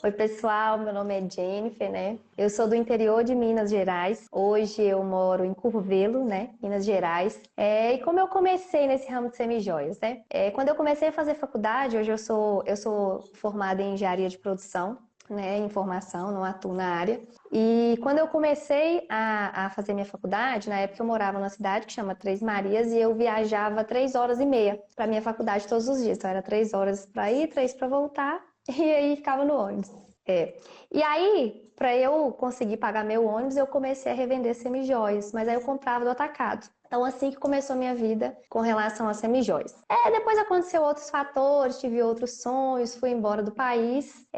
Oi, pessoal, meu nome é Jennifer, né? Eu sou do interior de Minas Gerais. Hoje eu moro em Curvelo, né? Minas Gerais. E como eu comecei nesse ramo de semijoias, né? Quando eu comecei a fazer faculdade, hoje eu sou formada em engenharia de produção, né? Em formação, não atuo na área. E quando eu comecei a fazer minha faculdade, na época eu morava numa cidade que chama Três Marias e eu viajava 3 horas e meia para minha faculdade todos os dias. Então era 3 horas para ir, 3 para voltar. E aí ficava no ônibus. E aí, para eu conseguir pagar meu ônibus, eu comecei a revender semijoias, mas aí eu comprava do atacado. Então, assim que começou a minha vida com relação a semijoias. Depois aconteceu outros fatores, tive outros sonhos, fui embora do país,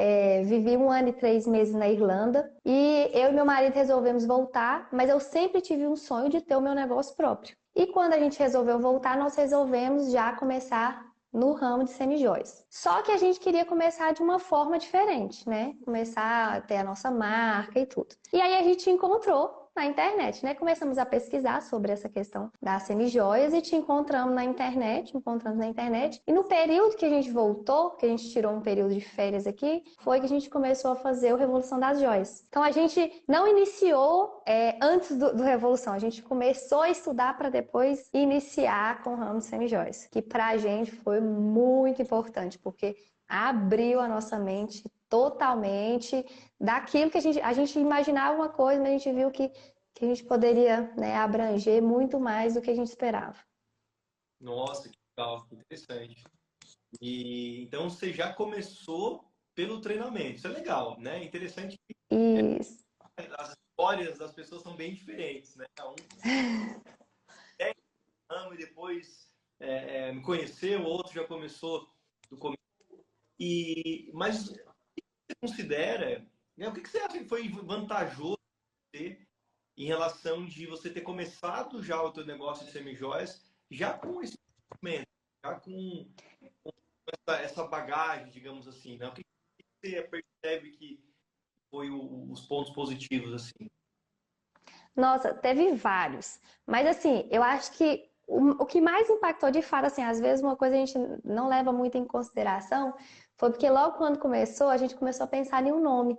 vivi 1 ano e 3 meses na Irlanda e eu e meu marido resolvemos voltar, mas eu sempre tive um sonho de ter o meu negócio próprio. E quando a gente resolveu voltar, nós resolvemos já começar no ramo de semijoias. Só que a gente queria começar de uma forma diferente, né? Começar a ter a nossa marca e tudo. E aí a gente encontrou na internet, né? Começamos a pesquisar sobre essa questão das semijoias e te encontramos na internet. E no período que a gente voltou, que a gente tirou um período de férias aqui, foi que a gente começou a fazer o Revolução das Joias. Então a gente não iniciou antes do Revolução, a gente começou a estudar para depois iniciar com o ramo de semijoias, que pra gente foi muito importante, porque abriu a nossa mente totalmente daquilo que a gente imaginava uma coisa, mas a gente viu que a gente poderia, né, abranger muito mais do que a gente esperava. Nossa, que legal, que interessante. E então você já começou pelo treinamento. Isso é legal, né? Interessante que Isso. as histórias das pessoas são bem diferentes, né? Um é ramo e depois me conheceu, o outro já começou do começo. Mas o que você considera, né? O que você acha que foi vantajoso ter em relação de você ter começado já o teu negócio de semijoias já com esse conhecimento, já com essa bagagem, digamos assim, né? O que você percebe que foi os pontos positivos, assim? Nossa, teve vários. Mas assim, eu acho que o que mais impactou de fato, assim, às vezes uma coisa a gente não leva muito em consideração, foi porque logo quando começou, a gente começou a pensar em um nome.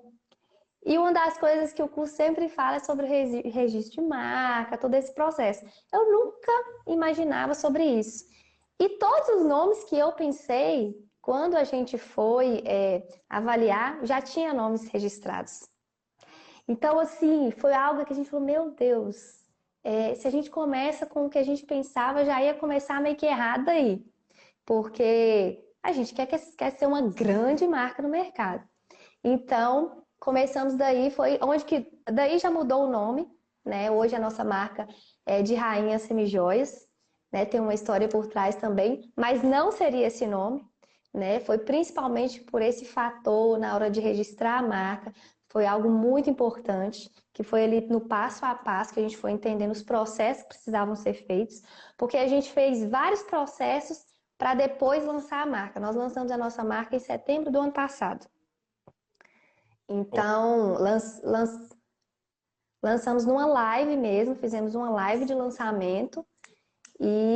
E uma das coisas que o curso sempre fala é sobre registro de marca, todo esse processo. Eu nunca imaginava sobre isso. E todos os nomes que eu pensei, quando a gente foi avaliar, já tinha nomes registrados. Então, assim, foi algo que a gente falou, meu Deus, se a gente começa com o que a gente pensava, já ia começar meio que errado aí. Porque a gente quer ser uma grande marca no mercado. Então, começamos daí, foi onde que daí já mudou o nome, né? Hoje a nossa marca é de Rainha Semijoias, né? Tem uma história por trás também, mas não seria esse nome, né? Foi principalmente por esse fator na hora de registrar a marca, foi algo muito importante, que foi ali no passo a passo que a gente foi entendendo os processos que precisavam ser feitos, porque a gente fez vários processos para depois lançar a marca. Nós lançamos a nossa marca em setembro do ano passado. Então, lançamos numa live mesmo, fizemos uma live de lançamento.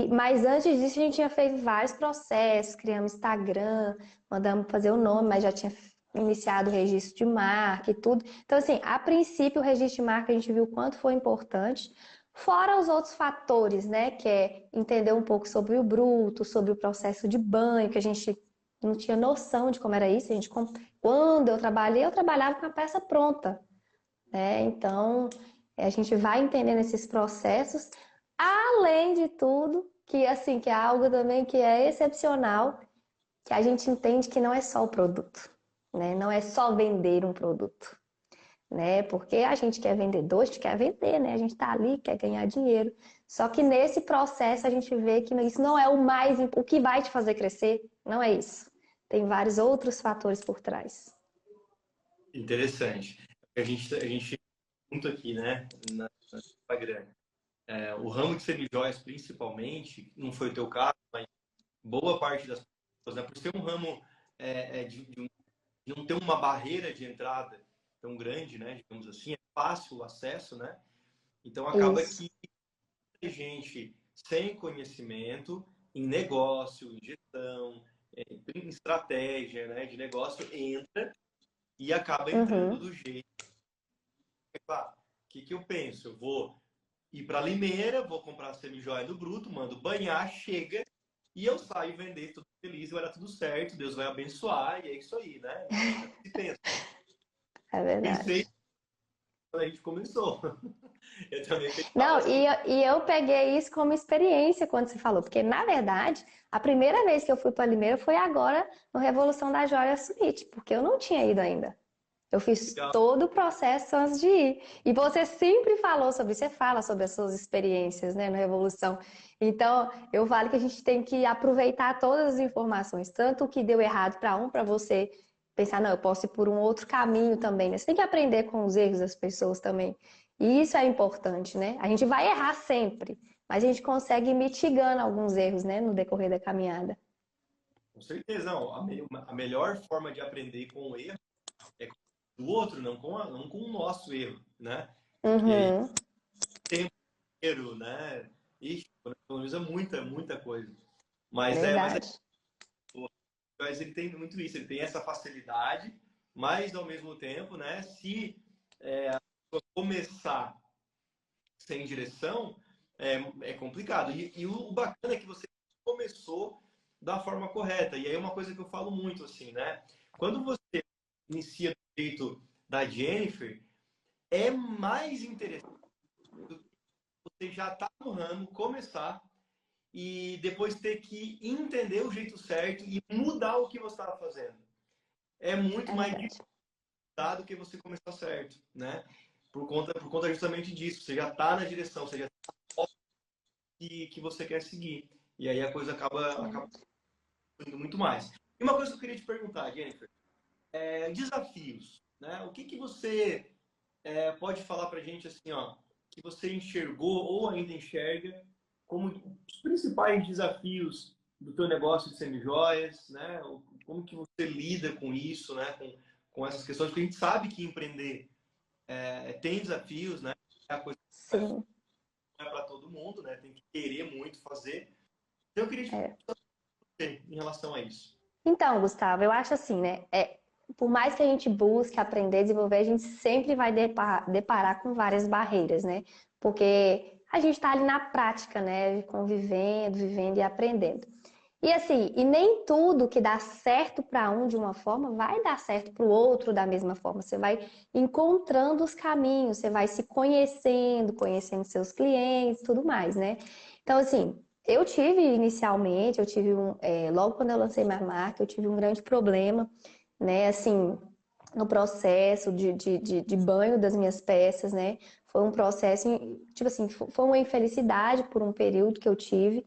Mas antes disso, a gente tinha feito vários processos, criamos Instagram, mandamos fazer o nome, mas já tinha iniciado o registro de marca e tudo. Então, assim, a princípio, o registro de marca a gente viu o quanto foi importante, fora os outros fatores, né? Que é entender um pouco sobre o bruto, sobre o processo de banho, que a gente não tinha noção de como era isso. Quando eu trabalhava com a peça pronta, né? Então, a gente vai entendendo esses processos, além de tudo, que assim, que é algo também que é excepcional, que a gente entende que não é só o produto, né? Não é só vender um produto, né? Porque a gente quer vendedor, a gente quer vender, né? A gente tá ali, quer ganhar dinheiro. Só que nesse processo a gente vê que isso não é o que vai te fazer crescer, não é isso. Tem vários outros fatores por trás. Interessante. A gente junto aqui, né, na Instagram. O ramo de semijoias, principalmente, não foi o teu caso, mas boa parte das pessoas, né, por ser um ramo de não ter uma barreira de entrada tão grande, né, digamos assim, é fácil o acesso, né? Então acaba Isso. que a gente sem conhecimento em negócio, em gestão, em estratégia, né, de negócio entra e acaba entrando Uhum. do jeito. É claro, o que eu penso? Eu vou ir para Limeira, vou comprar a semijoia do Bruto, mando banhar, chega e eu saio vender tudo feliz, vai dar tudo certo, Deus vai abençoar e é isso aí, né? É o que se pensa. É verdade. Pensei quando a gente começou. Eu também pensava Não, assim. e eu peguei isso como experiência quando você falou, porque na verdade, a primeira vez que eu fui para Limeira foi agora no Revolução da Joia Suíte, porque eu não tinha ido ainda. Eu fiz Legal. todo o processo antes de ir. E você sempre falou sobre isso, você fala sobre as suas experiências, né, no Revolução. Então, eu falo que a gente tem que aproveitar todas as informações, tanto o que deu errado para um, para você pensar, não, eu posso ir por um outro caminho também, né? Você tem que aprender com os erros das pessoas também. E isso é importante, né? A gente vai errar sempre, mas a gente consegue ir mitigando alguns erros, né, no decorrer da caminhada. Com certeza, não. A melhor forma de aprender com o erro é com o outro, não com o nosso erro, né? Que aí Uhum, tem erro, né? Ixi, economiza muita coisa. Mas verdade. mas ele tem muito isso, ele tem essa facilidade, mas ao mesmo tempo, né? Se começar sem direção, é complicado. E o bacana é que você começou da forma correta. E aí é uma coisa que eu falo muito, assim, né? Quando você inicia do jeito da Jennifer, é mais interessante você já estar no ramo, começar e depois ter que entender o jeito certo e mudar o que você estava fazendo. É muito É mais verdade. dificultado do que você começar certo, né? Por conta justamente disso. Você já está na direção, você já que você quer seguir. E aí a coisa acaba indo muito mais. E uma coisa que eu queria te perguntar, Jennifer, desafios, né? O que você pode falar para a gente assim, ó, que você enxergou ou ainda enxerga como os principais desafios do teu negócio de semijoias, né? Como que você lida com isso, né? Com essas questões, porque a gente sabe que empreender tem desafios, né? A coisa Sim. não é para todo mundo, né? Tem que querer muito fazer. Então, eu queria te É. perguntar em relação a isso. Então, Gustavo, eu acho assim, né? Por mais que a gente busque aprender, desenvolver, a gente sempre vai deparar com várias barreiras, né? Porque a gente está ali na prática, né? Convivendo, vivendo e aprendendo. E assim, e nem tudo que dá certo para um de uma forma vai dar certo para o outro da mesma forma. Você vai encontrando os caminhos, você vai se conhecendo, conhecendo seus clientes, tudo mais, né? Então, assim, eu tive inicialmente, logo quando eu lancei minha marca, eu tive um grande problema, né? Assim, no processo de banho das minhas peças, né? Foi um processo, tipo assim, foi uma infelicidade por um período que eu tive.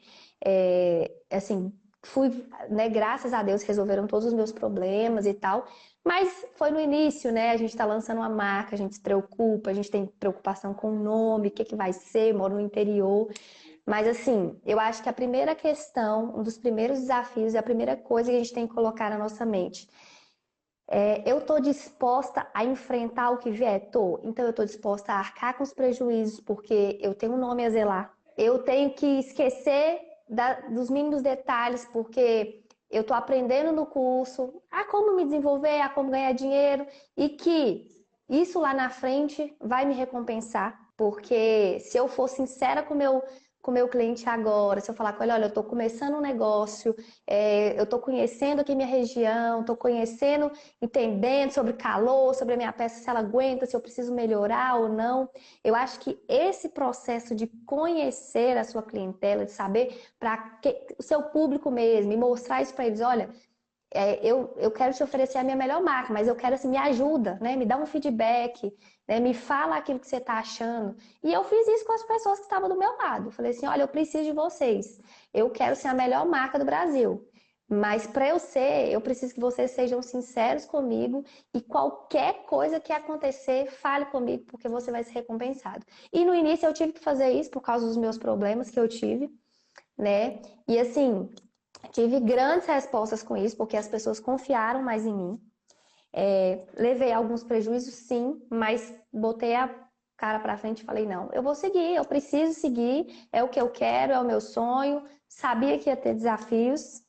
Assim, fui, né? Graças a Deus resolveram todos os meus problemas e tal. Mas foi no início, né? A gente está lançando uma marca, a gente se preocupa, a gente tem preocupação com o nome, o que que vai ser, moro no interior. Mas assim, eu acho que a primeira questão, um dos primeiros desafios e a primeira coisa que a gente tem que colocar na nossa mente eu estou disposta a enfrentar o que vier? Tô. Então eu estou disposta a arcar com os prejuízos, porque eu tenho um nome a zelar. Eu tenho que esquecer dos mínimos detalhes, porque eu estou aprendendo no curso a como me desenvolver, a como ganhar dinheiro, e que isso lá na frente vai me recompensar. Porque se eu for sincera com o meu cliente agora, se eu falar com ele, olha, eu estou começando um negócio, eu estou conhecendo aqui minha região, estou conhecendo, entendendo sobre calor, sobre a minha peça, se ela aguenta, se eu preciso melhorar ou não. Eu acho que esse processo de conhecer a sua clientela, de saber para o seu público mesmo, e mostrar isso para eles, olha, eu quero te oferecer a minha melhor marca, mas eu quero assim, me ajuda, né? Me dá um feedback, né? Me fala aquilo que você está achando. E eu fiz isso com as pessoas que estavam do meu lado. Eu falei assim, olha, eu preciso de vocês. Eu quero ser a melhor marca do Brasil. Mas para eu ser, eu preciso que vocês sejam sinceros comigo e qualquer coisa que acontecer, fale comigo, porque você vai ser recompensado. E no início eu tive que fazer isso por causa dos meus problemas que eu tive, né? E assim, tive grandes respostas com isso, porque as pessoas confiaram mais em mim. Levei alguns prejuízos, sim, mas botei a cara para frente e falei: não, eu vou seguir, eu preciso seguir, é o que eu quero, é o meu sonho. Sabia que ia ter desafios,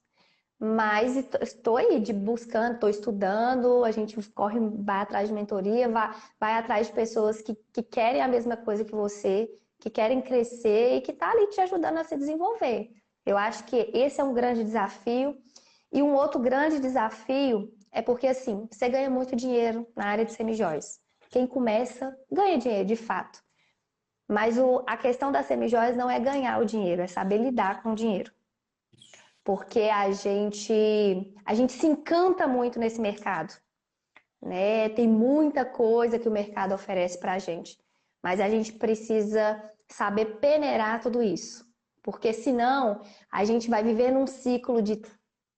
Mas estou aí buscando, estou estudando, a gente corre, vai atrás de mentoria, vai atrás de pessoas que querem a mesma coisa que você, que querem crescer e que tá ali te ajudando a se desenvolver. Eu acho que esse é um grande desafio. E um outro grande desafio é porque, assim, você ganha muito dinheiro na área de semijóias. Quem começa ganha dinheiro, de fato. Mas a questão das semijóias não é ganhar o dinheiro, é saber lidar com o dinheiro. Porque a gente se encanta muito nesse mercado, né? Tem muita coisa que o mercado oferece para a gente, mas a gente precisa saber peneirar tudo isso, porque senão a gente vai viver num ciclo de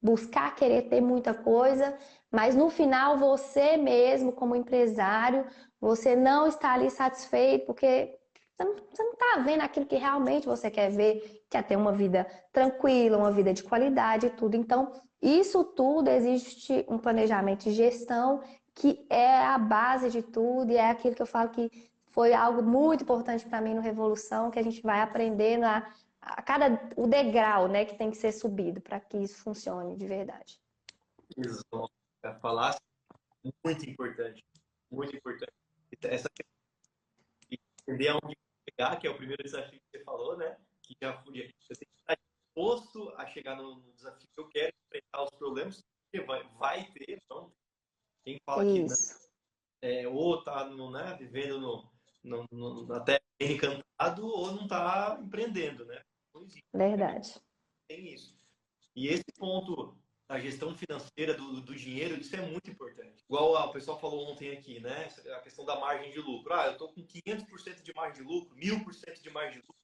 buscar querer ter muita coisa, mas no final você mesmo, como empresário, você não está ali satisfeito porque você não está vendo aquilo que realmente você quer ver, quer ter uma vida tranquila, uma vida de qualidade e tudo. Então, isso tudo existe um planejamento de gestão que é a base de tudo e é aquilo que eu falo que foi algo muito importante para mim no Revolução, que a gente vai aprendendo a cada o degrau, né, que tem que ser subido para que isso funcione de verdade. Exato. Falar muito importante, muito importante. Essa questão de entender aonde chegar, que é o primeiro desafio que você falou, né? Que já fui, eu tenho que estar disposto a chegar no desafio que eu quero, enfrentar os problemas, porque vai ter, então, quem fala que não, Isso, ou está né, vivendo na terra encantado, ou não está empreendendo, né? Não existe, verdade. tem isso. E esse ponto da gestão financeira do dinheiro, isso é muito importante. Igual o pessoal falou ontem aqui, né? A questão da margem de lucro. Ah, eu estou com 500% de margem de lucro, 1000% de margem de lucro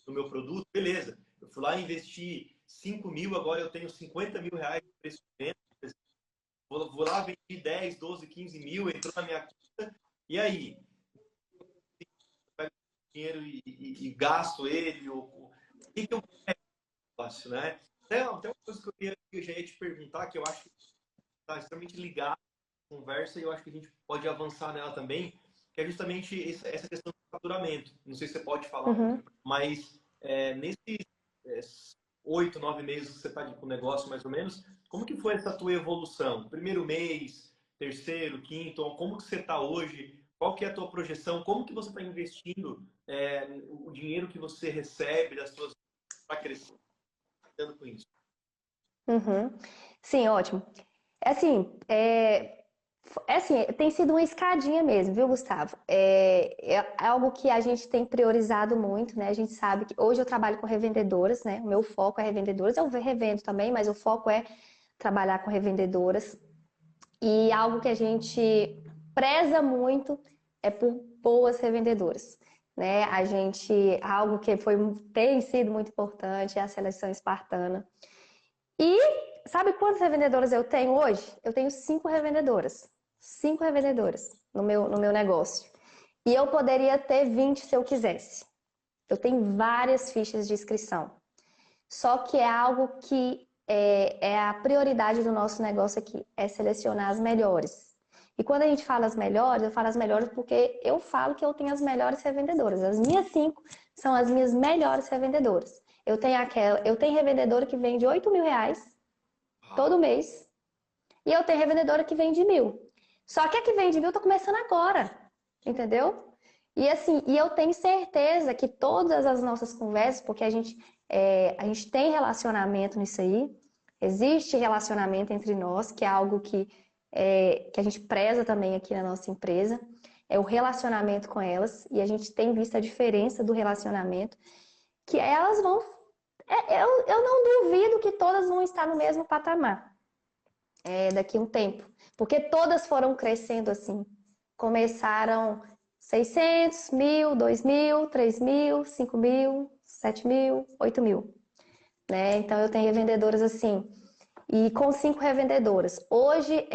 no meu produto, beleza. Eu fui lá e investi 5 mil, agora eu tenho 50 mil reais de investimento. Vou lá, vendi 10, 12, 15 mil, entrou na minha conta. E aí? Eu pego o dinheiro e gasto ele? O que eu faço, né? Até uma coisa que eu já ia te perguntar, que eu acho que está extremamente ligado à conversa e eu acho que a gente pode avançar nela também, que é justamente essa questão do faturamento. Não sei se você pode falar um Uhum. pouquinho, mas nesses 8, 9 meses que você está com o negócio, mais ou menos, como que foi essa tua evolução? Primeiro mês, terceiro, quinto, como que você está hoje? Qual que é a tua projeção? Como que você está investindo o dinheiro que você recebe das suas para crescer com isso? Uhum. Sim, ótimo. É assim, tem sido uma escadinha mesmo, viu, Gustavo? É algo que a gente tem priorizado muito, né? A gente sabe que hoje eu trabalho com revendedoras, né? O meu foco é revendedoras. Eu revendo também, mas o foco é trabalhar com revendedoras. E algo que a gente preza muito é por boas revendedoras, né? Algo que tem sido muito importante é a seleção espartana. E sabe quantas revendedoras eu tenho hoje? Eu tenho 5 revendedoras. 5 revendedoras no meu negócio. E eu poderia ter 20 se eu quisesse. Eu tenho várias fichas de inscrição. Só que é algo que é a prioridade do nosso negócio aqui, é selecionar as melhores. E quando a gente fala as melhores, eu falo as melhores porque eu falo que eu tenho as melhores revendedoras. As minhas 5 são as minhas melhores revendedoras. Eu tenho revendedora que vende 8 mil reais todo mês. E eu tenho revendedora que vende 1.000. Só que a que vende 1.000 tá começando agora. Entendeu? E assim, eu tenho certeza que todas as nossas conversas, porque a gente tem relacionamento nisso aí, existe relacionamento entre nós, que é algo que a gente preza também aqui na nossa empresa, é o relacionamento com elas, e a gente tem visto a diferença do relacionamento, que elas vão. Eu não duvido que todas vão estar no mesmo patamar daqui a um tempo, porque todas foram crescendo assim. Começaram 600, 1.000, 2.000, 3.000, 5.000, 7.000, 8.000, né? Então eu tenho revendedoras assim, e com 5 revendedoras. Hoje,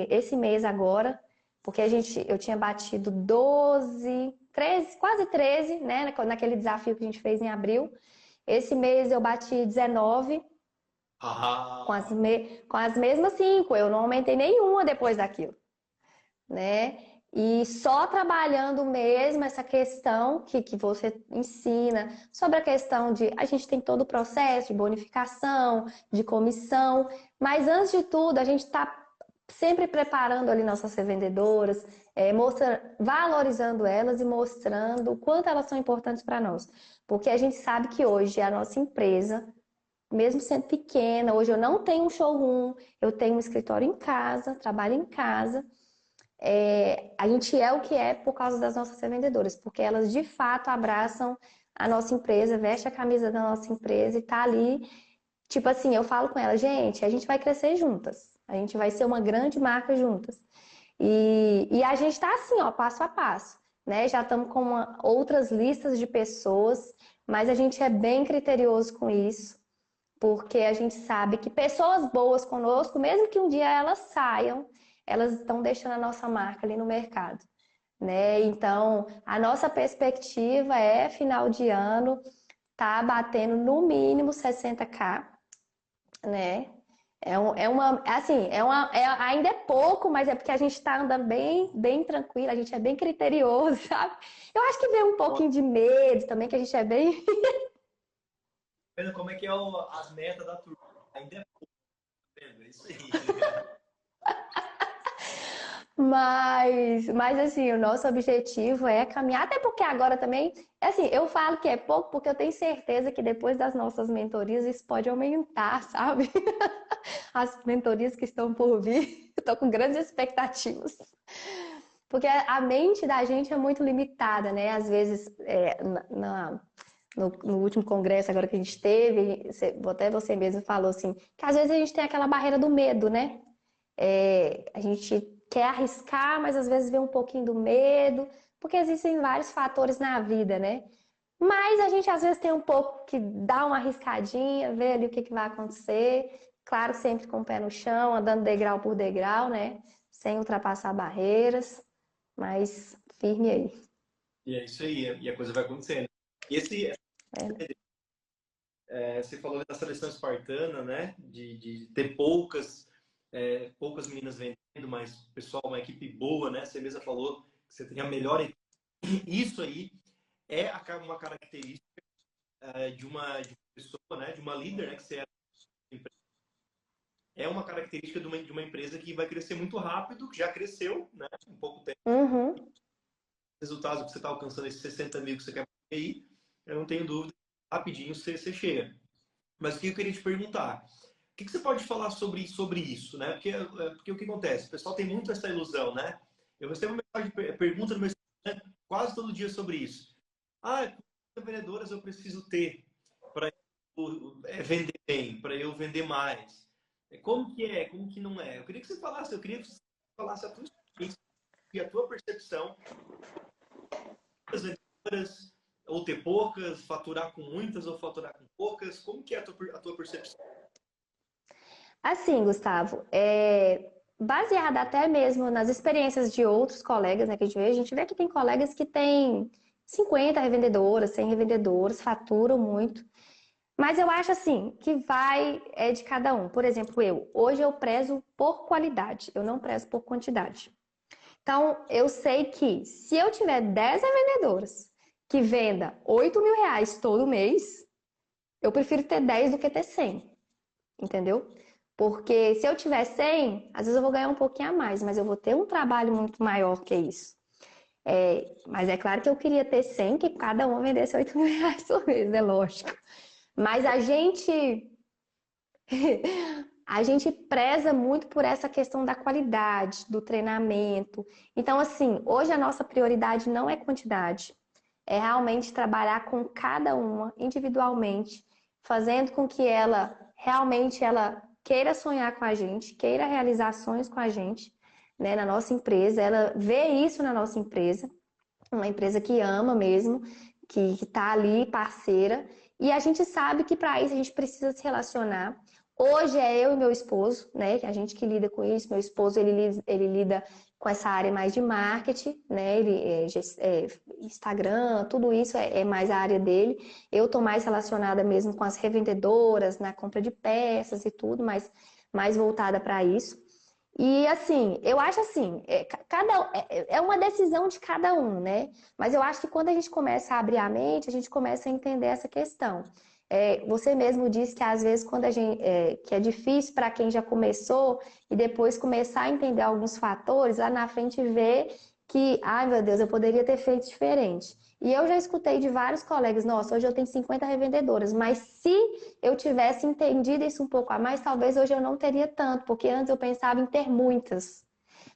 esse mês agora, porque eu tinha batido 12, 13, quase 13, né? Naquele desafio que a gente fez em abril. Esse mês eu bati 19 com com as mesmas 5. Eu não aumentei nenhuma depois daquilo, né? E só trabalhando mesmo essa questão que você ensina, sobre a questão de a gente tem todo o processo de bonificação, de comissão, mas antes de tudo, a gente está sempre preparando ali nossas revendedoras, valorizando elas e mostrando o quanto elas são importantes para nós. Porque a gente sabe que hoje a nossa empresa, mesmo sendo pequena, hoje eu não tenho um showroom, eu tenho um escritório em casa, trabalho em casa. A gente é o que é por causa das nossas revendedoras, porque elas de fato abraçam a nossa empresa, vestem a camisa da nossa empresa e tá ali. Tipo assim, eu falo com elas, gente, a gente vai crescer juntas, a gente vai ser uma grande marca juntas. E a gente tá assim, ó, passo a passo, né? Já estamos com outras listas de pessoas, mas a gente é bem criterioso com isso, porque a gente sabe que pessoas boas conosco, mesmo que um dia elas saiam, elas estão deixando a nossa marca ali no mercado, né? Então, a nossa perspectiva é final de ano tá batendo no mínimo 60K, né? Assim, ainda é pouco, mas é porque a gente está andando bem tranquilo, a gente é bem criterioso, sabe? Eu acho que vem um pouquinho de medo também, que a gente é bem. Vendo como é que é as metas da turma. Ainda é pouco, tá vendo? É isso aí. Mas assim, o nosso objetivo é caminhar, até porque agora também, assim, eu falo que é pouco porque eu tenho certeza que depois das nossas mentorias isso pode aumentar, sabe? As mentorias que estão por vir, eu tô com grandes expectativas. Porque a mente da gente é muito limitada, né? Às vezes, no último congresso agora que a gente teve, até você mesmo falou assim, que às vezes a gente tem aquela barreira do medo, né? A gente quer arriscar, mas às vezes vê um pouquinho do medo, porque existem vários fatores na vida, né? Mas a gente às vezes tem um pouco que dá uma arriscadinha, vê ali o que vai acontecer. Claro, sempre com o pé no chão, andando degrau por degrau, né? Sem ultrapassar barreiras, mas firme aí. E é isso aí, e a coisa vai acontecendo. E É. você falou da seleção espartana, né? De ter poucas meninas vendendo, mas pessoal, uma equipe boa, né? Você mesma falou que você tem a melhor equipe. Isso aí é uma característica de uma pessoa, né? De uma líder, né? Que você é uma característica de uma empresa que vai crescer muito rápido, que já cresceu, né? Em pouco tempo. Uhum. Resultados que você está alcançando esses 60 mil que você quer aí, eu não tenho dúvida, rapidinho você chega. Mas o que eu queria te perguntar? O que você pode falar sobre isso, né? Porque o que acontece? O pessoal tem muito essa ilusão, né? Eu recebo uma pergunta no meu Instagram quase todo dia sobre isso. Quantas vendedoras eu preciso ter para vender bem, para eu vender mais? Como que é? Como que não é? Eu queria que você falasse, a tua experiência e a tua percepção das vendedoras, ou ter poucas, faturar com muitas ou faturar com poucas. Como que é a tua percepção? Assim, Gustavo, baseada até mesmo nas experiências de outros colegas, né, que a gente vê que tem colegas que têm 50 revendedoras, 100 revendedoras, faturam muito. Mas eu acho assim, que é de cada um. Por exemplo, hoje eu prezo por qualidade, eu não prezo por quantidade. Então, eu sei que se eu tiver 10 revendedoras que venda R$ 8.000 todo mês, eu prefiro ter 10 do que ter 100, entendeu? Porque se eu tiver 100, às vezes eu vou ganhar um pouquinho a mais, mas eu vou ter um trabalho muito maior que isso. Mas é claro que eu queria ter 100, que cada um vendesse R$ 8.000 por mês, é lógico. Mas a gente preza muito por essa questão da qualidade, do treinamento. Então, assim, hoje a nossa prioridade não é quantidade, é realmente trabalhar com cada uma individualmente, fazendo com que ela realmente ela queira sonhar com a gente, queira realizar sonhos com a gente, né, na nossa empresa, ela vê isso na nossa empresa, uma empresa que ama mesmo, que está ali parceira, e a gente sabe que para isso a gente precisa se relacionar. Hoje é eu e meu esposo, né? A gente que lida com isso. Meu esposo ele lida com essa área mais de marketing, né? Instagram, tudo isso é mais a área dele. Eu tô mais relacionada mesmo com as revendedoras, na compra de peças e tudo, mais voltada para isso. E assim, eu acho assim, é uma decisão de cada um, né? Mas eu acho que quando a gente começa a abrir a mente, a gente começa a entender essa questão. Você mesmo disse que às vezes quando a gente, que é difícil para quem já começou e depois começar a entender alguns fatores, lá na frente ver que, ai meu Deus, eu poderia ter feito diferente. E eu já escutei de vários colegas, nossa, hoje eu tenho 50 revendedoras, mas se eu tivesse entendido isso um pouco a mais, talvez hoje eu não teria tanto, porque antes eu pensava em ter muitas,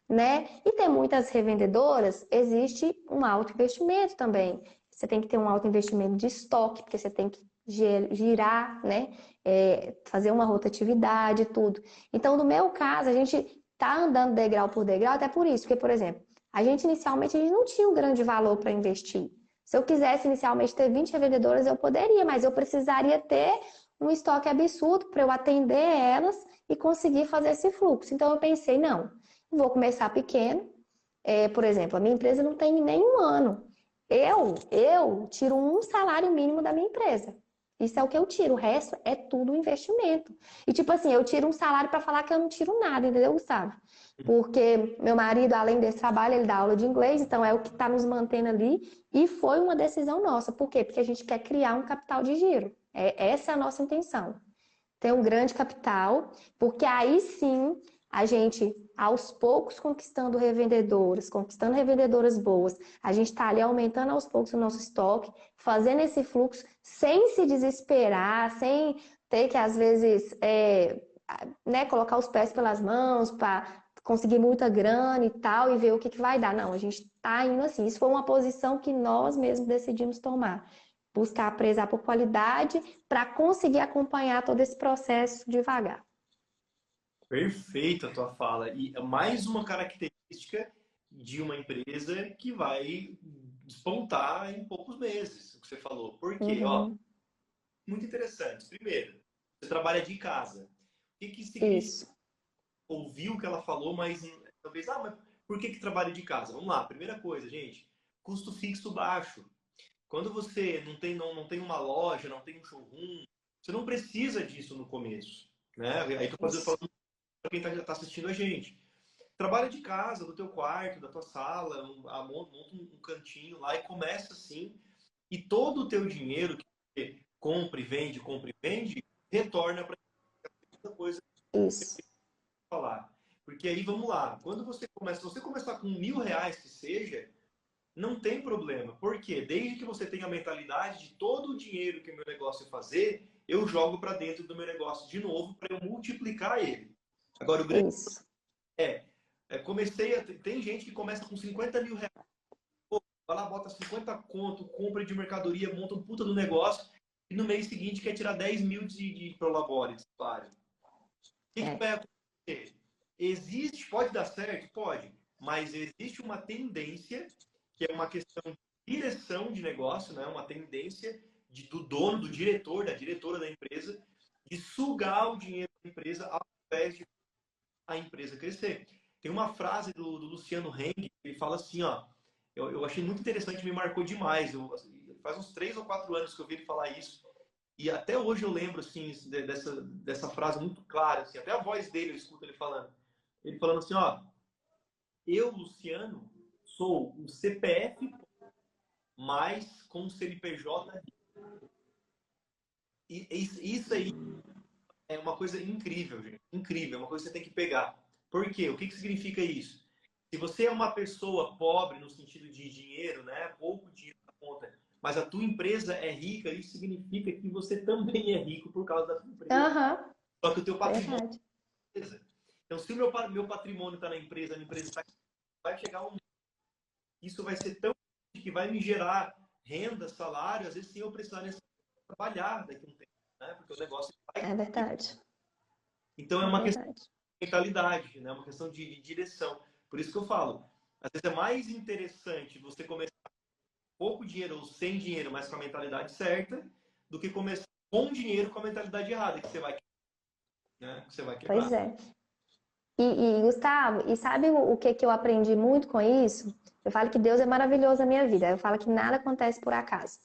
né? E ter muitas revendedoras, existe um alto investimento também. Você tem que ter um alto investimento de estoque, porque você tem que girar, né? Fazer uma rotatividade e tudo. Então, no meu caso, a gente tá andando degrau por degrau, até por isso, porque, por exemplo, inicialmente a gente não tinha um grande valor para investir. Se eu quisesse inicialmente ter 20 revendedoras, eu poderia, mas eu precisaria ter um estoque absurdo para eu atender elas e conseguir fazer esse fluxo. Então eu pensei, não, vou começar pequeno. Por exemplo, a minha empresa não tem nem um ano. Eu tiro um salário mínimo da minha empresa. Isso é o que eu tiro, o resto é tudo investimento. E tipo assim, eu tiro um salário para falar que eu não tiro nada, entendeu, Gustavo? Porque meu marido, além desse trabalho, ele dá aula de inglês, então é o que está nos mantendo ali. E foi uma decisão nossa. Por quê? Porque a gente quer criar um capital de giro. Essa é a nossa intenção. Ter um grande capital, porque aí sim a gente, aos poucos, conquistando revendedoras boas, a gente está ali aumentando aos poucos o nosso estoque, fazendo esse fluxo sem se desesperar, sem ter que, às vezes, né, colocar os pés pelas mãos para conseguir muita grana e tal, e ver o que, que vai dar. Não, a gente está indo assim. Isso foi uma posição que nós mesmos decidimos tomar. Buscar prezar por qualidade para conseguir acompanhar todo esse processo devagar. Perfeita a tua fala. E é mais uma característica de uma empresa que vai despontar em poucos meses, o que você falou. Por quê? Ó, Uhum, muito interessante. Primeiro, você trabalha de casa. O que que significa? isso. Ouvir o que ela falou, mas talvez, mas por que que trabalha de casa? Vamos lá, primeira coisa, gente, custo fixo baixo. Quando você não tem uma loja, não tem um showroom, você não precisa disso no começo, né? Aí tô Isso. falando para quem tá assistindo a gente. Trabalha de casa, do teu quarto, da tua sala, monta um cantinho lá e começa assim. E todo o teu dinheiro que você compra e vende, retorna para a coisa Isso. que eu falar. Porque aí, vamos lá, quando você começa, se você começar com R$ 1.000 que seja, não tem problema. Por quê? Desde que você tenha a mentalidade de todo o dinheiro que o meu negócio fazer, eu jogo para dentro do meu negócio de novo para eu multiplicar ele. Agora, o grande Isso. é, tem gente que começa com R$ 50.000. Pô, vai lá, bota 50 conto, compra de mercadoria, monta um puta do negócio e no mês seguinte quer tirar 10 mil de Prolabore, de salário. O que É, vai acontecer? Existe, pode dar certo? Pode, mas existe uma tendência, que é uma questão de direção de negócio, né? Uma tendência do dono, do diretor, da diretora da empresa, de sugar o dinheiro da empresa ao invés de a empresa crescer. Tem uma frase do Luciano Heng, ele fala assim, ó, eu achei muito interessante, me marcou demais. Faz uns 3 ou 4 anos que eu vi ele falar isso. E até hoje eu lembro assim, dessa frase muito clara. Assim, até a voz dele eu escuto ele falando. Ele falando assim, ó, eu, Luciano, sou um CPF mais com um CNPJ. E isso aí é uma coisa incrível, gente. Incrível, é uma coisa que você tem que pegar. Por quê? O que significa isso? Se você é uma pessoa pobre no sentido de dinheiro, né? Pouco dinheiro na conta, mas a tua empresa é rica, isso significa que você também é rico por causa da tua empresa. aham, Só que o teu patrimônio verdade. é empresa. Então, se o meu patrimônio está na empresa, a minha empresa está, vai chegar um. Isso vai ser tão que vai me gerar renda, salário, às vezes sem eu precisar trabalhar daqui a um tempo, né? Porque o negócio vai. É verdade. Então, é É uma questão verdade. mentalidade, né? Uma questão de direção. Por isso que eu falo, às vezes é mais interessante você começar com pouco dinheiro ou sem dinheiro, mas com a mentalidade certa, do que começar com dinheiro com a mentalidade errada, que você vai, né? Que você vai Pois quebrar. é. Gustavo, e sabe o que que eu aprendi muito com isso? Eu falo que Deus é maravilhoso na minha vida. Eu falo que nada acontece por acaso.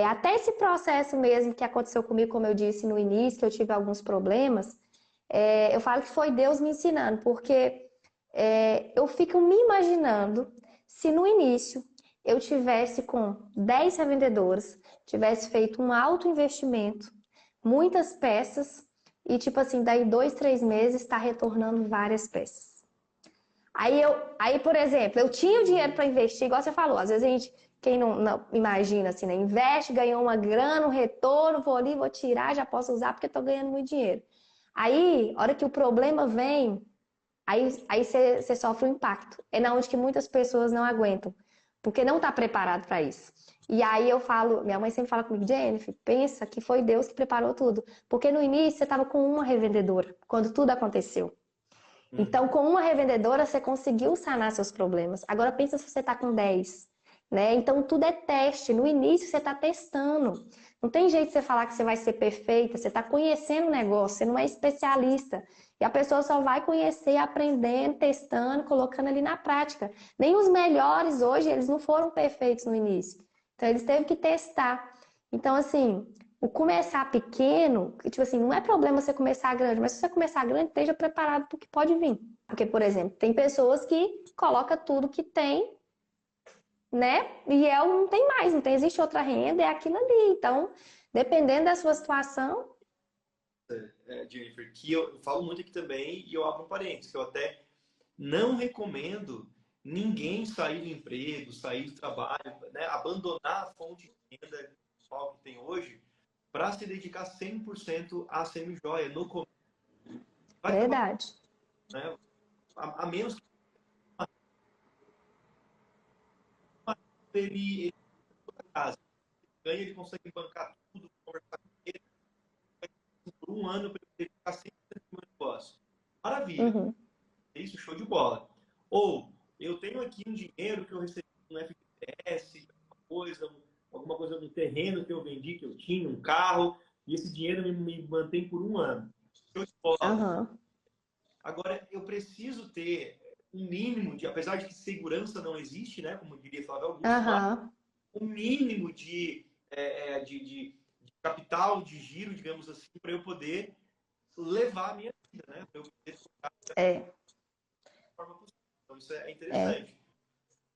Até esse processo mesmo que aconteceu comigo, como eu disse no início, que eu tive alguns problemas, eu falo que foi Deus me ensinando, porque eu fico me imaginando se no início eu tivesse com 10 revendedoras, tivesse feito um alto investimento, muitas peças, e tipo assim, daí 2, 3 meses está retornando várias peças. Aí, por exemplo, eu tinha o dinheiro para investir, igual você falou, às vezes a gente, quem não imagina assim, né? Investe, ganhou uma grana, um retorno, vou ali, vou tirar, já posso usar porque estou ganhando muito dinheiro. Aí, a hora que o problema vem, aí você sofre um impacto. É na onde que muitas pessoas não aguentam, porque não está preparado para isso. E aí eu falo, minha mãe sempre fala comigo, Jennifer, pensa que foi Deus que preparou tudo. Porque no início você estava com uma revendedora, quando tudo aconteceu. Então, com uma revendedora, você conseguiu sanar seus problemas. Agora, pensa se você está com 10, né? Então, tudo é teste. No início, você está testando. Não tem jeito de você falar que você vai ser perfeita. Você está conhecendo o negócio, você não é especialista. E a pessoa só vai conhecer aprendendo, testando, colocando ali na prática. Nem os melhores hoje, eles não foram perfeitos no início. Então, eles teve que testar. Então, assim, o começar pequeno, tipo assim, não é problema você começar grande, mas se você começar grande, esteja preparado para o que pode vir. Porque, por exemplo, tem pessoas que colocam tudo que tem, né? E não tem mais, não tem, existe outra renda, é aquilo ali. Então, dependendo da sua situação. Jennifer, que eu falo muito aqui também, e eu abro um parênteses, que eu até não recomendo ninguém sair do emprego, sair do trabalho, né? Abandonar a fonte de renda que tem hoje para se dedicar 100% à semijoia no começo. Verdade. Né? A menos que ele casa, ganha, ele consegue bancar tudo, conversar com ele, por um ano para ele dedicar 100% do meu negócio. Maravilha. Uhum. Isso, show de bola. Ou eu tenho aqui um dinheiro que eu recebi no FGTS, alguma coisa no terreno que eu vendi, que eu tinha, um carro, e esse dinheiro me mantém por um ano. Show de bola. Uhum. Agora, eu preciso ter um mínimo de, apesar de que segurança não existe, né, como diria Flávio Augusto, mas Uhum. um mínimo de capital, de giro, digamos assim, para eu poder levar a minha vida, né? Para eu poder tocar É. forma possível. Então, isso é É. interessante.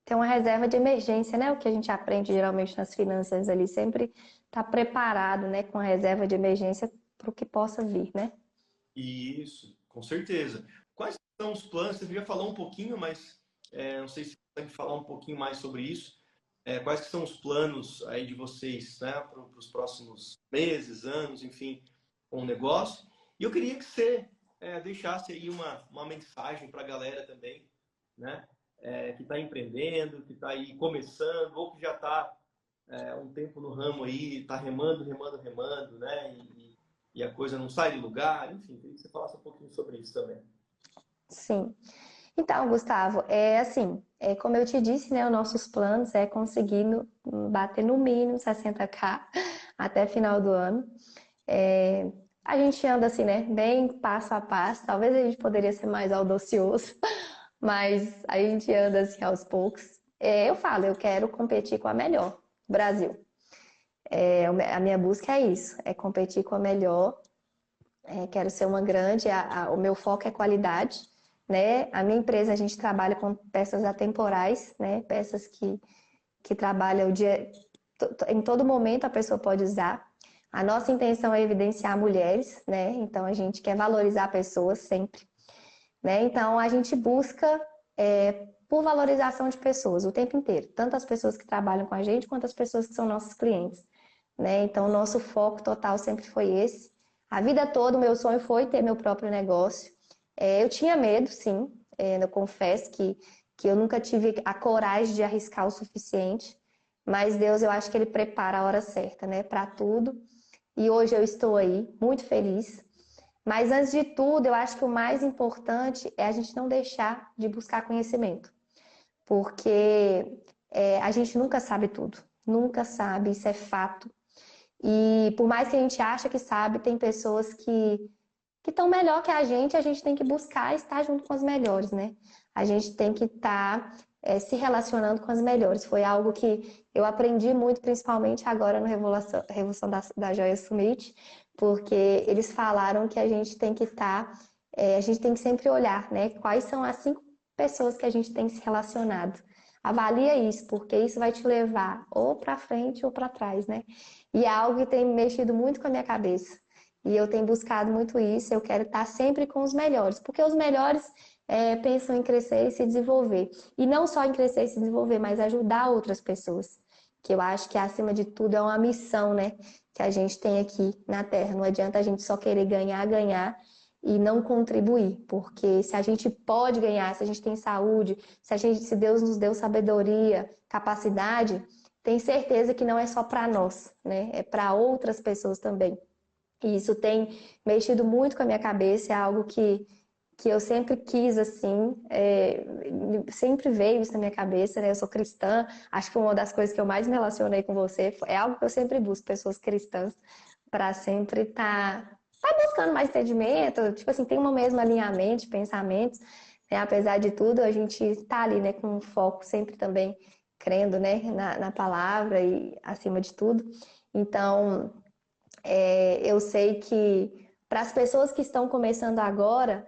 Tem uma reserva de emergência, né? O que a gente aprende geralmente nas finanças ali, sempre tá preparado, né? Com a reserva de emergência para o que possa vir, né? Isso, com certeza. Quais são os planos? Você já falou um pouquinho, mas não sei se você consegue falar um pouquinho mais sobre isso. Quais que são os planos aí de vocês, né, para os próximos meses, anos, enfim, com o negócio? E eu queria que você deixasse aí uma mensagem para a galera também, né, que está empreendendo, que está aí começando, ou que já está um tempo no ramo aí, está remando, remando, remando, né, e a coisa não sai de lugar, enfim, queria que você falasse um pouquinho sobre isso também. Sim. Então, Gustavo, como eu te disse, né, os nossos planos é conseguir bater no mínimo 60K até final do ano. É, a gente anda assim, né, bem passo a passo. Talvez a gente poderia ser mais audacioso, mas a gente anda assim aos poucos. Eu falo, eu quero competir com a melhor, Brasil. A minha busca é isso, é competir com a melhor. Quero ser uma grande, o meu foco é qualidade, né? A minha empresa, a gente trabalha com peças atemporais, né? Peças que trabalham o dia, em todo momento a pessoa pode usar. A nossa intenção é evidenciar mulheres, né? Então a gente quer valorizar pessoas sempre, né? Então a gente busca por valorização de pessoas o tempo inteiro, tanto as pessoas que trabalham com a gente quanto as pessoas que são nossos clientes, né? Então o nosso foco total sempre foi esse. A vida toda o meu sonho foi ter meu próprio negócio. Eu tinha medo, sim. Eu confesso que eu nunca tive a coragem de arriscar o suficiente. Mas Deus, eu acho que Ele prepara a hora certa, né? Para tudo. E hoje eu estou aí, muito feliz. Mas antes de tudo, eu acho que o mais importante é a gente não deixar de buscar conhecimento. Porque a gente nunca sabe tudo. Nunca sabe, isso é fato. E por mais que a gente ache que sabe, tem pessoas que estão melhor que a gente tem que buscar estar junto com as melhores, né? A gente tem que estar se relacionando com as melhores. Foi algo que eu aprendi muito, principalmente agora no Revolução da Joia Summit, porque eles falaram que a gente tem que a gente tem que sempre olhar, né? Quais são as 5 pessoas que a gente tem se relacionado. Avalia isso, porque isso vai te levar ou para frente ou para trás, né? E é algo que tem mexido muito com a minha cabeça. E eu tenho buscado muito isso. Eu quero estar sempre com os melhores, porque os melhores pensam em crescer e se desenvolver. E não só em crescer e se desenvolver, mas ajudar outras pessoas. Que eu acho que, acima de tudo, é uma missão, né? Que a gente tem aqui na Terra. Não adianta a gente só querer ganhar, ganhar e não contribuir, porque se a gente pode ganhar, se a gente tem saúde, se Deus nos deu sabedoria, capacidade, tem certeza que não é só para nós, né? É para outras pessoas também. E isso tem mexido muito com a minha cabeça, é algo que eu sempre quis, assim, sempre veio isso na minha cabeça, né? Eu sou cristã, acho que uma das coisas que eu mais me relacionei com você é algo que eu sempre busco, pessoas cristãs, para sempre tá buscando mais entendimento, tipo assim, tem uma mesma alinhamento de pensamentos, né? Apesar de tudo, a gente tá ali, né, com um foco sempre também crendo, né, na palavra e acima de tudo. Então, eu sei que para as pessoas que estão começando agora,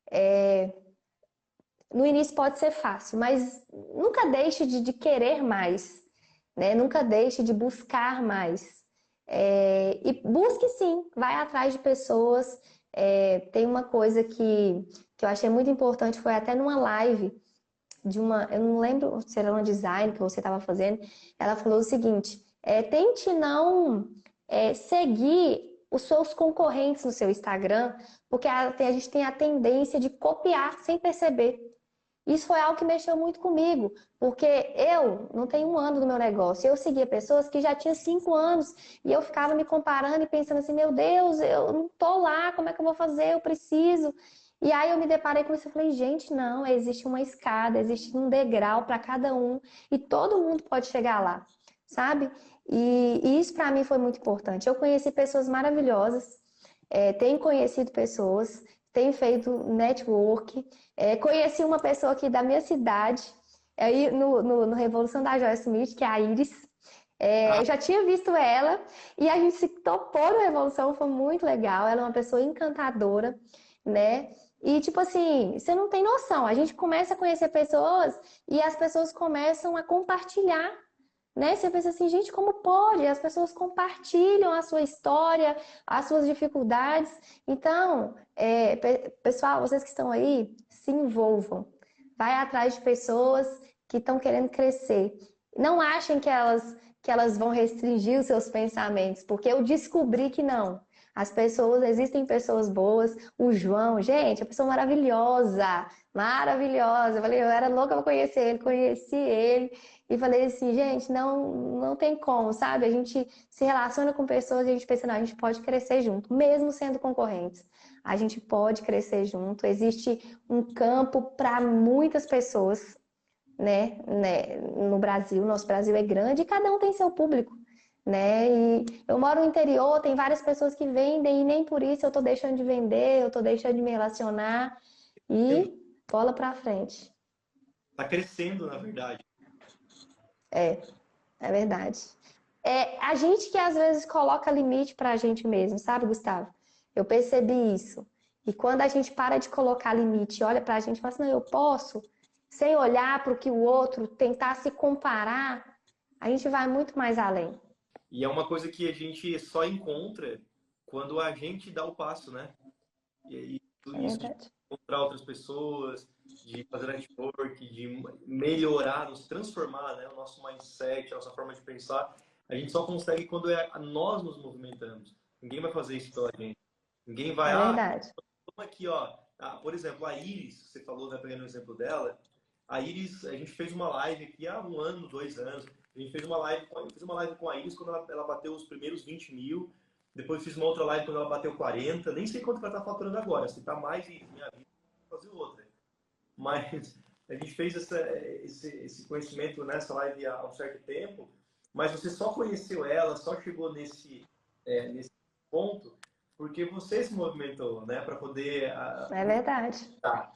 é, no início pode ser fácil, mas nunca deixe de querer mais, né? Nunca deixe de buscar mais. E busque sim, vai atrás de pessoas. Tem uma coisa que eu achei muito importante, foi até numa live eu não lembro se era uma design que você estava fazendo, ela falou o seguinte, tente não seguir os seus concorrentes no seu Instagram, porque a gente tem a tendência de copiar sem perceber. Isso foi algo que mexeu muito comigo, porque eu não tenho 1 ano do meu negócio, eu seguia pessoas que já tinham 5 anos e eu ficava me comparando e pensando assim, meu Deus, eu não tô lá, como é que eu vou fazer? Eu preciso. E aí eu me deparei com isso e falei, gente, não, existe uma escada, existe um degrau para cada um e todo mundo pode chegar lá, sabe? E isso para mim foi muito importante. Eu conheci pessoas maravilhosas, tenho conhecido pessoas, tenho feito network, conheci uma pessoa aqui da minha cidade, aí no Revolução da Joia Smith, que é a Iris. Ah, Eu já tinha visto ela e a gente se topou na Revolução, foi muito legal. Ela é uma pessoa encantadora, né? E tipo assim, você não tem noção. A gente começa a conhecer pessoas e as pessoas começam a compartilhar, né? Você pensa assim, gente, como pode? As pessoas compartilham a sua história, as suas dificuldades. Então, pessoal, vocês que estão aí, se envolvam. Vai atrás de pessoas que estão querendo crescer. Não achem que elas vão restringir os seus pensamentos, porque eu descobri que não. Existem pessoas boas. O João, gente, é uma pessoa maravilhosa, maravilhosa. Eu falei, eu era louca para conhecer ele, conheci ele. E falei assim, gente, não tem como, sabe? A gente se relaciona com pessoas e a gente pensa, não, a gente pode crescer junto, mesmo sendo concorrentes. A gente pode crescer junto. Existe um campo para muitas pessoas, né, no Brasil. Nosso Brasil é grande e cada um tem seu público, né? E eu moro no interior, tem várias pessoas que vendem e nem por isso eu tô deixando de vender, eu tô deixando de me relacionar e bola para frente. tá crescendo, na verdade. É, é verdade. A gente que às vezes coloca limite pra gente mesmo, sabe, Gustavo? Eu percebi isso. E quando a gente para de colocar limite, olha pra gente e fala assim, não, eu posso, sem olhar para o que o outro, tentar se comparar, a gente vai muito mais além. E é uma coisa que a gente só encontra quando a gente dá o passo, né? E aí, É tudo isso de verdade. encontrar outras pessoas, de fazer network, de melhorar, nos transformar, né? O nosso mindset, a nossa forma de pensar, a gente só consegue quando nós nos movimentamos. Ninguém vai fazer isso pela gente. Ninguém vai, É verdade. toma aqui, ó. Por exemplo, a Iris, você falou, né, pegando o exemplo dela, a Iris, a gente fez uma live aqui há 1 ano, 2 anos. A gente fez uma live, com a Iris quando ela bateu os primeiros 20 mil. Depois fiz uma outra live quando ela bateu 40. Nem sei quanto que ela está faturando agora. Se está mais em minha vida, vou fazer outra. Mas a gente fez esse conhecimento nessa live há um certo tempo. Mas você só conheceu ela, só chegou nesse ponto, porque você se movimentou, né? Para poder É verdade. tá.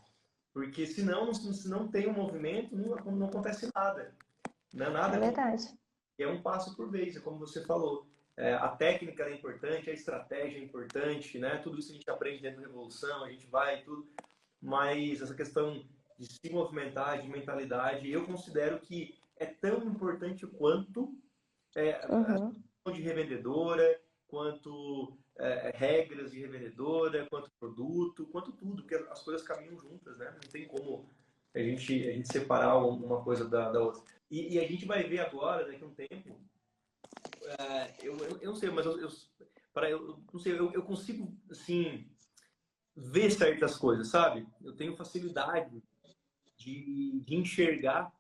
Porque senão, se não tem um movimento, não acontece nada. Não é É nada que verdade. é um passo por vez, é como você falou. A técnica é importante, a estratégia é importante, né? Tudo isso a gente aprende dentro da Revolução, a gente vai e tudo. Mas essa questão de se movimentar, de mentalidade, eu considero que é tão importante quanto a Uhum. questão de revendedora, quanto regras de revendedora, quanto produto, quanto tudo, porque as coisas caminham juntas, né? Não tem como a gente separar uma coisa da outra. E a gente vai ver agora, daqui a um tempo, eu não sei, mas eu não sei, eu consigo, assim, ver certas coisas, sabe? Eu tenho facilidade de enxergar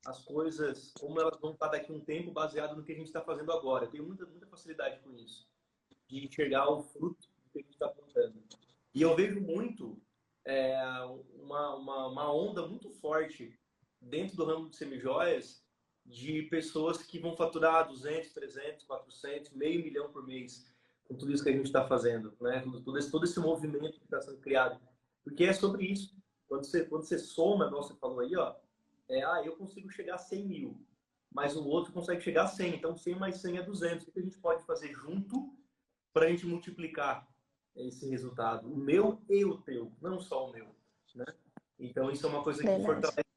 as coisas como elas vão estar daqui a um tempo baseado no que a gente está fazendo agora. Eu tenho muita facilidade com isso, de enxergar o fruto do que a gente está plantando. E eu vejo muito uma onda muito forte dentro do ramo de semijoias de pessoas que vão faturar 200, 300, 400, meio milhão por mês com tudo isso que a gente está fazendo, né? Todo esse movimento que está sendo criado. Porque é sobre isso. Quando você soma, igual você falou aí, ó, eu consigo chegar a 100 mil, mas o outro consegue chegar a 100. Então, 100 mais 100 é 200. O que a gente pode fazer junto para a gente multiplicar esse resultado? O meu e o teu, não só o meu, né? Então, isso é uma coisa que Verdade. fortalece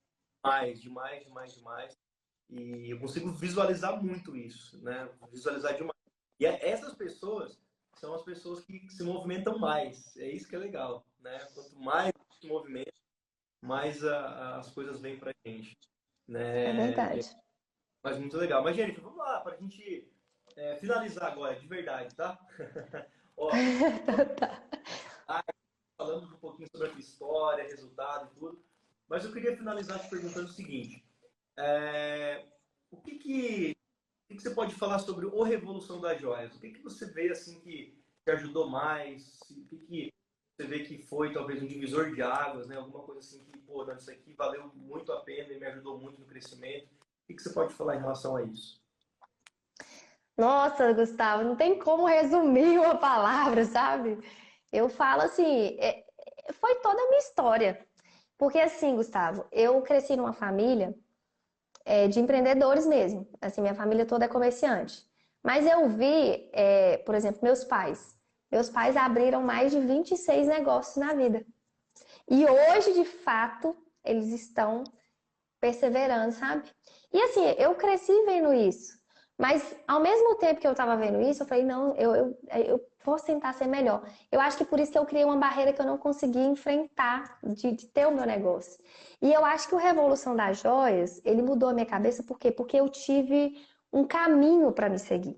demais, demais, demais, demais. E eu consigo visualizar muito isso, né? Visualizar demais. E essas pessoas são as pessoas que se movimentam mais. É isso que é legal, né? Quanto mais se movimenta, mais as coisas vêm para a gente, É né? verdade. Mas muito legal. Mas, Jennifer, vamos lá, para a gente finalizar agora, de verdade, tá? Ó, Tá. falamos um pouquinho sobre a tua história, resultado e tudo, mas eu queria finalizar te perguntando o seguinte: é, o que você pode falar sobre o Revolução das Joias? O que você vê assim que te ajudou mais? O que você vê que foi talvez um divisor de águas, né? Alguma coisa assim que, pô, não, isso aqui valeu muito a pena e me ajudou muito no crescimento. O que você pode falar em relação a isso? Nossa, Gustavo, não tem como resumir uma palavra, sabe? Eu falo assim, foi toda a minha história. Porque assim, Gustavo, eu cresci numa família de empreendedores mesmo. Assim, minha família toda é comerciante. Mas eu vi, por exemplo, meus pais. Meus pais abriram mais de 26 negócios na vida. E hoje, de fato, eles estão perseverando, sabe? E assim, eu cresci vendo isso. Mas ao mesmo tempo que eu tava vendo isso, eu falei, não, eu posso tentar ser melhor. Eu acho que por isso que eu criei uma barreira que eu não consegui enfrentar de ter o meu negócio. E eu acho que o Revolução das Joias, ele mudou a minha cabeça, por quê? Porque eu tive um caminho para me seguir.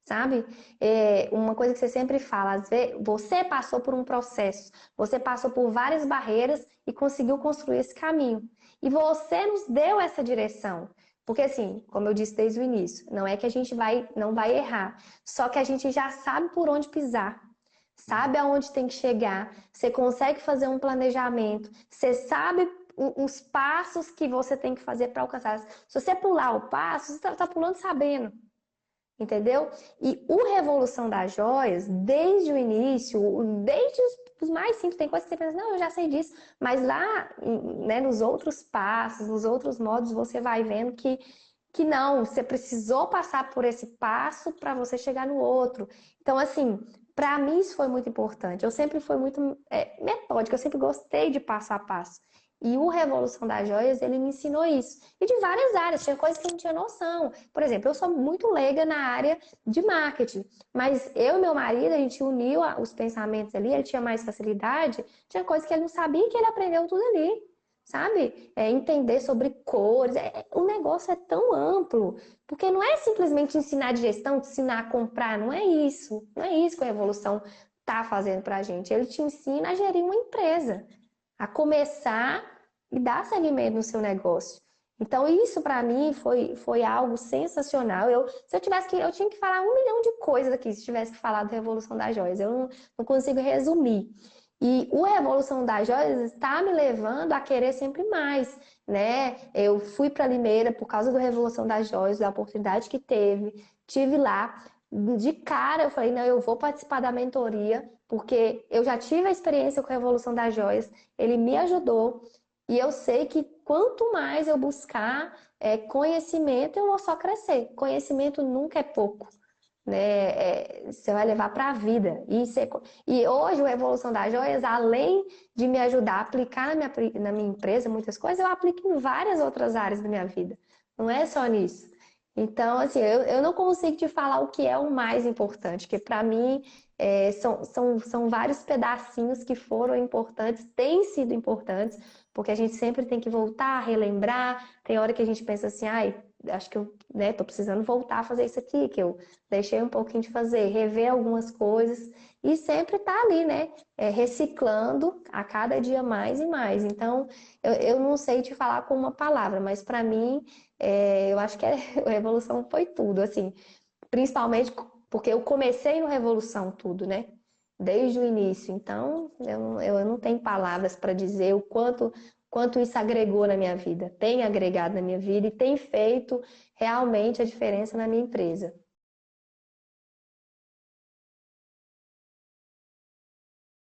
Sabe? Uma coisa que você sempre fala, às vezes, você passou por um processo, você passou por várias barreiras e conseguiu construir esse caminho. E você nos deu essa direção. Porque assim, como eu disse desde o início, não é que a gente não vai errar, só que a gente já sabe por onde pisar. Sabe aonde tem que chegar, você consegue fazer um planejamento, você sabe os passos que você tem que fazer para alcançar. Se você pular o passo, você está pulando sabendo. Entendeu? E o Revolução das Joias, desde o início, desde os mais simples, tem coisas que você pensa, não, eu já sei disso, mas lá, né, nos outros passos, nos outros modos, você vai vendo que não, você precisou passar por esse passo para você chegar no outro. Então, assim, para mim isso foi muito importante. Eu sempre fui muito metódica, eu sempre gostei de passo a passo. E o Revolução das Joias, ele me ensinou isso. E de várias áreas, tinha coisas que eu não tinha noção. Por exemplo, eu sou muito leiga na área de marketing, mas eu e meu marido, a gente uniu os pensamentos ali, ele tinha mais facilidade, tinha coisas que ele não sabia que ele aprendeu tudo ali, sabe? Entender sobre cores, o negócio é tão amplo, porque não é simplesmente ensinar de gestão, ensinar a comprar, não é isso que a Revolução tá fazendo pra gente. Ele te ensina a gerir uma empresa, a começar e dar seguimento no seu negócio. Então, isso para mim foi algo sensacional. Se eu tivesse eu tinha que falar 1 milhão de coisas aqui, se tivesse que falar da Revolução das Joias. Eu não consigo resumir. E o Revolução das Joias está me levando a querer sempre mais, né? Eu fui para Limeira por causa do Revolução das Joias, da oportunidade que teve, tive lá. De cara, eu falei, não, eu vou participar da mentoria, porque eu já tive a experiência com a Revolução das Joias, ele me ajudou, e eu sei que quanto mais eu buscar conhecimento, eu vou só crescer. Conhecimento nunca é pouco. né? Você vai levar para a vida. E hoje, o Revolução das Joias, além de me ajudar a aplicar na minha empresa muitas coisas, eu aplico em várias outras áreas da minha vida. Não é só nisso. Então, assim, eu não consigo te falar o que é o mais importante, porque para mim são vários pedacinhos que foram importantes, têm sido importantes, porque a gente sempre tem que voltar, relembrar. Tem hora que a gente pensa assim, ai, acho que eu, né, tô precisando voltar a fazer isso aqui, que eu deixei um pouquinho de fazer, rever algumas coisas e sempre tá ali, né, reciclando a cada dia mais e mais. Então, eu não sei te falar com uma palavra, mas para mim, eu acho que a Revolução foi tudo, assim, principalmente porque eu comecei no Revolução tudo, né? Desde o início. Então, eu não tenho palavras para dizer o quanto isso agregou na minha vida. Tem agregado na minha vida e tem feito realmente a diferença na minha empresa.